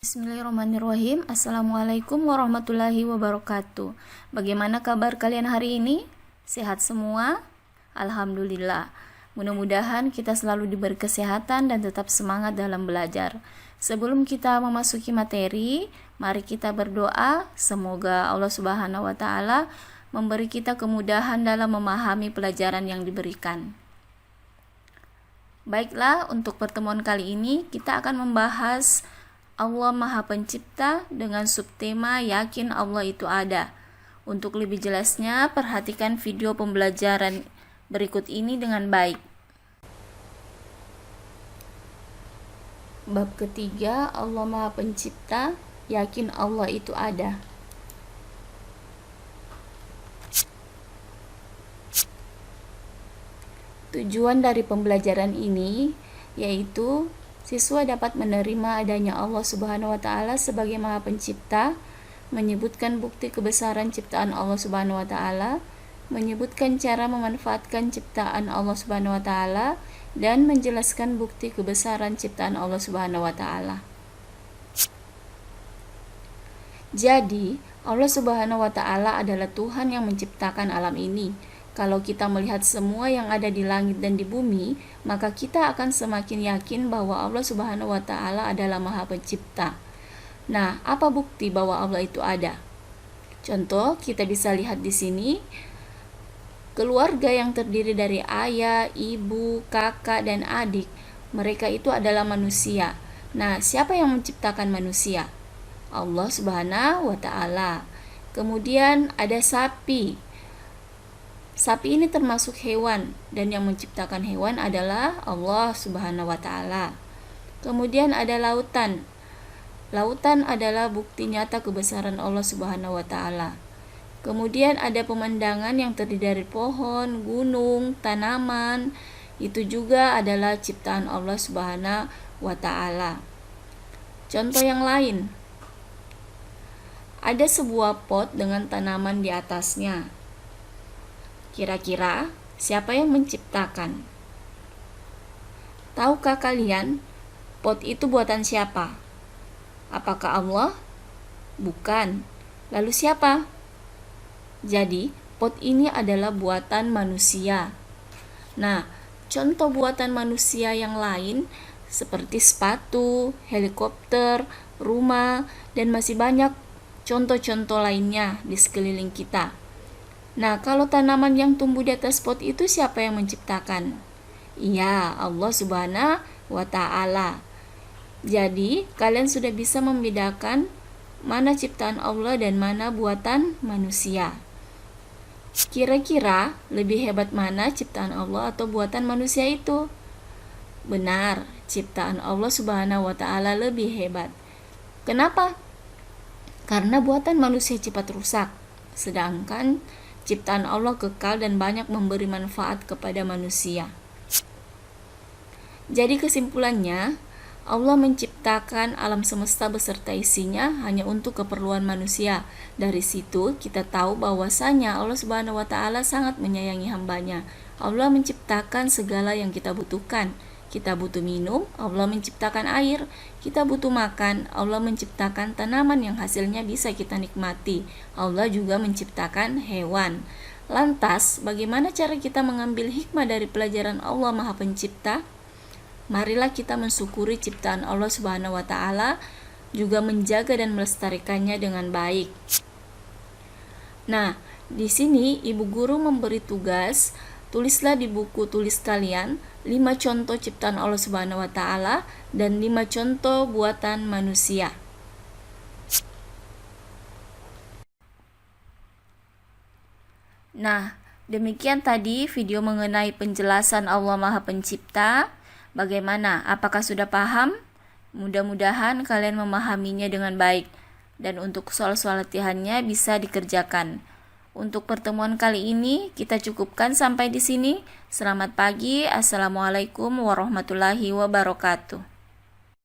Bismillahirrahmanirrahim. Assalamualaikum warahmatullahi wabarakatuh. Bagaimana kabar kalian hari ini? Sehat semua? Alhamdulillah. Mudah-mudahan kita selalu diberi kesehatan dan tetap semangat dalam belajar. Sebelum kita memasuki materi, mari kita berdoa semoga Allah Subhanahu wa taala memberi kita kemudahan dalam memahami pelajaran yang diberikan. Baiklah, untuk pertemuan kali ini kita akan membahas Allah Maha Pencipta dengan subtema yakin Allah itu ada. Untuk lebih jelasnya, perhatikan video pembelajaran berikut ini dengan baik. Bab ketiga, Allah Maha Pencipta, yakin Allah itu ada. Tujuan dari pembelajaran ini yaitu siswa dapat menerima adanya Allah Subhanahu wa taala sebagai Maha Pencipta, menyebutkan bukti kebesaran ciptaan Allah Subhanahu wa taala, menyebutkan cara memanfaatkan ciptaan Allah Subhanahu wa taala, dan menjelaskan bukti kebesaran ciptaan Allah Subhanahu wa taala. Jadi, Allah Subhanahu wa taala adalah Tuhan yang menciptakan alam ini. Kalau kita melihat semua yang ada di langit dan di bumi, maka kita akan semakin yakin bahwa Allah Subhanahu wa taala adalah Maha Pencipta. Nah, apa bukti bahwa Allah itu ada? Contoh, kita bisa lihat di sini keluarga yang terdiri dari ayah, ibu, kakak, dan adik. Mereka itu adalah manusia. Nah, siapa yang menciptakan manusia? Allah Subhanahu wa taala. Kemudian ada sapi. Sapi ini termasuk hewan, dan yang menciptakan hewan adalah Allah Subhanahu wa taala. Kemudian ada lautan. Lautan adalah bukti nyata kebesaran Allah Subhanahu wa taala. Kemudian ada pemandangan yang terdiri dari pohon, gunung, tanaman. Itu juga adalah ciptaan Allah Subhanahu wa taala. Contoh yang lain. Ada sebuah pot dengan tanaman di atasnya. Kira-kira siapa yang menciptakan? Tahukah kalian pot itu buatan siapa? Apakah Allah? Bukan. Lalu siapa? Jadi, pot ini adalah buatan manusia. Nah, contoh buatan manusia yang lain seperti sepatu, helikopter, rumah, dan masih banyak contoh-contoh lainnya di sekeliling kita. Nah, kalau tanaman yang tumbuh di atas pot itu siapa yang menciptakan? Iya, Allah Subhanahu wa taala. Jadi, kalian sudah bisa membedakan mana ciptaan Allah dan mana buatan manusia. Kira-kira lebih hebat mana ciptaan Allah atau buatan manusia itu? Benar, ciptaan Allah Subhanahu wa taala lebih hebat. Kenapa? Karena buatan manusia cepat rusak, sedangkan ciptaan Allah kekal dan banyak memberi manfaat kepada manusia. Jadi kesimpulannya, Allah menciptakan alam semesta beserta isinya hanya untuk keperluan manusia. Dari situ kita tahu bahwasanya Allah Subhanahu wa taala sangat menyayangi hambanya. Allah menciptakan segala yang kita butuhkan. Kita butuh minum, Allah menciptakan air. Kita butuh makan, Allah menciptakan tanaman yang hasilnya bisa kita nikmati. Allah juga menciptakan hewan. Lantas, bagaimana cara kita mengambil hikmah dari pelajaran Allah Maha Pencipta? Marilah kita mensyukuri ciptaan Allah Subhanahu wa taala, juga menjaga dan melestarikannya dengan baik. Nah, di sini ibu guru memberi tugas, tulislah di buku tulis kalian 5 contoh ciptaan Allah Subhanahu wa taala dan 5 contoh buatan manusia. Nah, demikian tadi video mengenai penjelasan Allah Maha Pencipta. Bagaimana? Apakah sudah paham? Mudah-mudahan kalian memahaminya dengan baik dan untuk soal-soal latihannya bisa dikerjakan. Untuk pertemuan kali ini kita cukupkan sampai di sini. Selamat pagi. Assalamualaikum warahmatullahi wabarakatuh.